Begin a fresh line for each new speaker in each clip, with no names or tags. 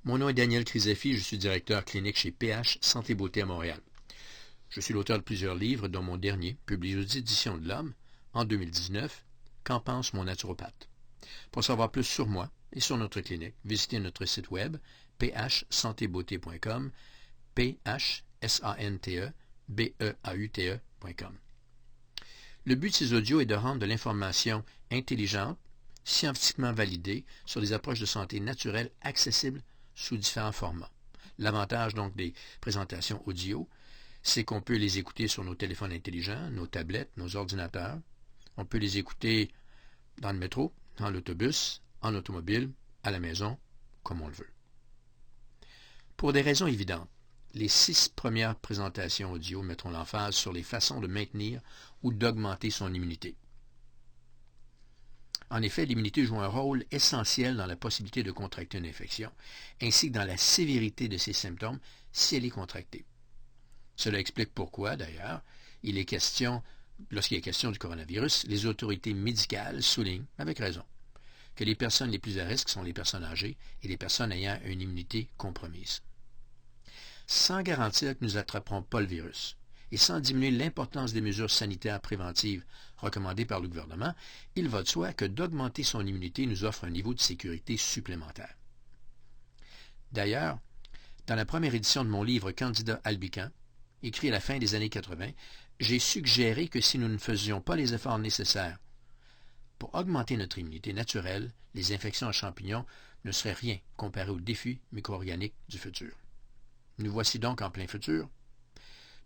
Mon nom est Daniel Crisefi, je suis directeur clinique chez PH Santé Beauté à Montréal. Je suis l'auteur de plusieurs livres, dont mon dernier, publié aux Éditions de l'Homme en 2019, Qu'en pense mon naturopathe? Pour savoir plus sur moi et sur notre clinique, visitez notre site web phsantébeauté.com, phsantebeaute.com. Le but de ces audios est de rendre de l'information intelligente, scientifiquement validée sur des approches de santé naturelle accessibles sous différents formats. L'avantage donc des présentations audio, c'est qu'on peut les écouter sur nos téléphones intelligents, nos tablettes, nos ordinateurs. On peut les écouter dans le métro, dans l'autobus, en automobile, à la maison, comme on le veut. Pour des raisons évidentes, les 6 premières présentations audio mettront l'emphase sur les façons de maintenir ou d'augmenter son immunité. En effet, l'immunité joue un rôle essentiel dans la possibilité de contracter une infection, ainsi que dans la sévérité de ses symptômes si elle est contractée. Cela explique pourquoi, d'ailleurs, lorsqu'il est question du coronavirus, les autorités médicales soulignent, avec raison, que les personnes les plus à risque sont les personnes âgées et les personnes ayant une immunité compromise. Sans garantir que nous n'attraperons pas le virus, et sans diminuer l'importance des mesures sanitaires préventives recommandées par le gouvernement, il va de soi que d'augmenter son immunité nous offre un niveau de sécurité supplémentaire. D'ailleurs, dans la première édition de mon livre Candida albicans, écrit à la fin des années 80, j'ai suggéré que si nous ne faisions pas les efforts nécessaires pour augmenter notre immunité naturelle, les infections à champignons ne seraient rien comparé aux défis micro-organiques du futur. Nous voici donc en plein futur.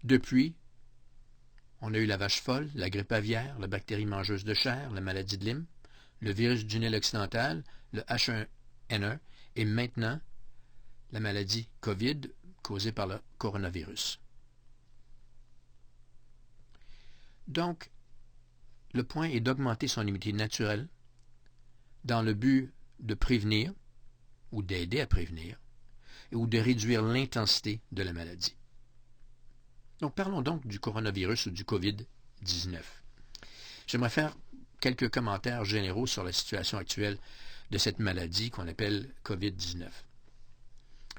Depuis, on a eu la vache folle, la grippe aviaire, la bactérie mangeuse de chair, la maladie de Lyme, le virus du Nil occidental, le H1N1 et maintenant la maladie COVID causée par le coronavirus. Donc, le point est d'augmenter son immunité naturelle dans le but de prévenir ou d'aider à prévenir ou de réduire l'intensité de la maladie. Donc, parlons donc du coronavirus ou du COVID-19. J'aimerais faire quelques commentaires généraux sur la situation actuelle de cette maladie qu'on appelle COVID-19.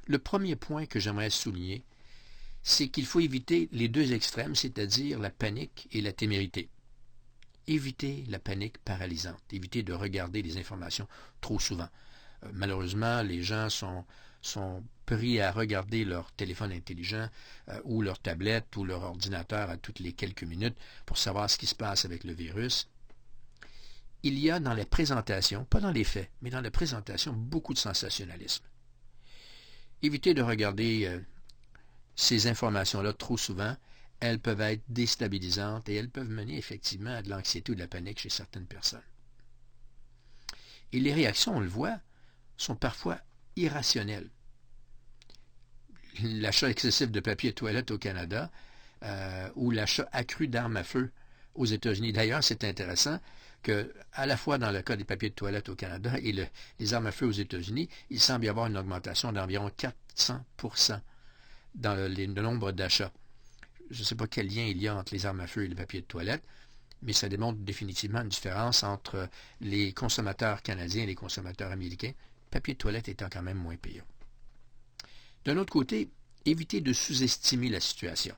Le premier point que j'aimerais souligner, c'est qu'il faut éviter les deux extrêmes, c'est-à-dire la panique et la témérité. Éviter la panique paralysante, éviter de regarder les informations trop souvent. Malheureusement, les gens sont pris à regarder leur téléphone intelligent ou leur tablette ou leur ordinateur à toutes les quelques minutes pour savoir ce qui se passe avec le virus. Il y a dans la présentation, pas dans les faits, mais dans la présentation, beaucoup de sensationnalisme. Évitez de regarder ces informations-là trop souvent. Elles peuvent être déstabilisantes et elles peuvent mener effectivement à de l'anxiété ou de la panique chez certaines personnes. Et les réactions, on le voit, sont parfois irrationnelles. L'achat excessif de papier de toilette au Canada ou l'achat accru d'armes à feu aux États-Unis. D'ailleurs, c'est intéressant que, à la fois dans le cas des papiers de toilette au Canada et les armes à feu aux États-Unis, il semble y avoir une augmentation d'environ 400% dans le nombre d'achats. Je ne sais pas quel lien il y a entre les armes à feu et les papiers de toilette, mais ça démontre définitivement une différence entre les consommateurs canadiens et les consommateurs américains, papier de toilette étant quand même moins pire. D'un autre côté, évitez de sous-estimer la situation.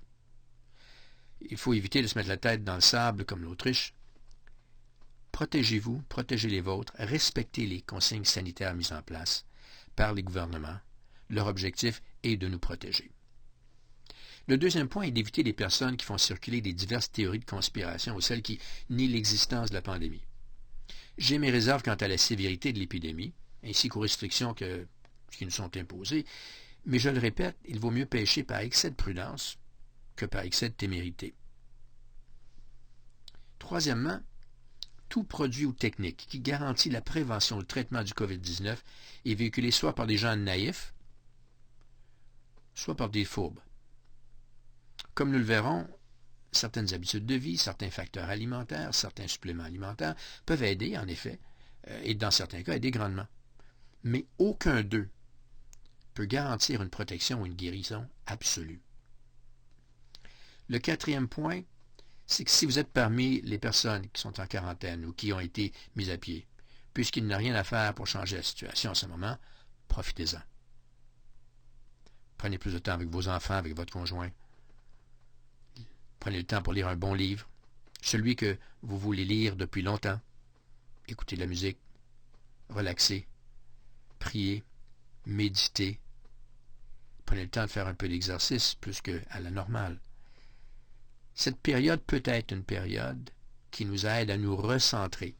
Il faut éviter de se mettre la tête dans le sable comme l'Autriche. Protégez-vous, protégez les vôtres, respectez les consignes sanitaires mises en place par les gouvernements. Leur objectif est de nous protéger. Le deuxième point est d'éviter les personnes qui font circuler des diverses théories de conspiration ou celles qui nient l'existence de la pandémie. J'ai mes réserves quant à la sévérité de l'épidémie, ainsi qu'aux restrictions qui nous sont imposées, mais je le répète, il vaut mieux pécher par excès de prudence que par excès de témérité. Troisièmement, tout produit ou technique qui garantit la prévention ou le traitement du COVID-19 est véhiculé soit par des gens naïfs, soit par des fourbes. Comme nous le verrons, certaines habitudes de vie, certains facteurs alimentaires, certains suppléments alimentaires peuvent aider, en effet, et dans certains cas, aider grandement. Mais aucun d'eux peut garantir une protection ou une guérison absolue. Le quatrième point, c'est que si vous êtes parmi les personnes qui sont en quarantaine ou qui ont été mises à pied, puisqu'il n'y a rien à faire pour changer la situation en ce moment, profitez-en. Prenez plus de temps avec vos enfants, avec votre conjoint. Prenez le temps pour lire un bon livre, celui que vous voulez lire depuis longtemps. Écoutez de la musique, relaxez, priez, méditez. Prenez le temps de faire un peu d'exercice plus qu'à la normale. Cette période peut être une période qui nous aide à nous recentrer.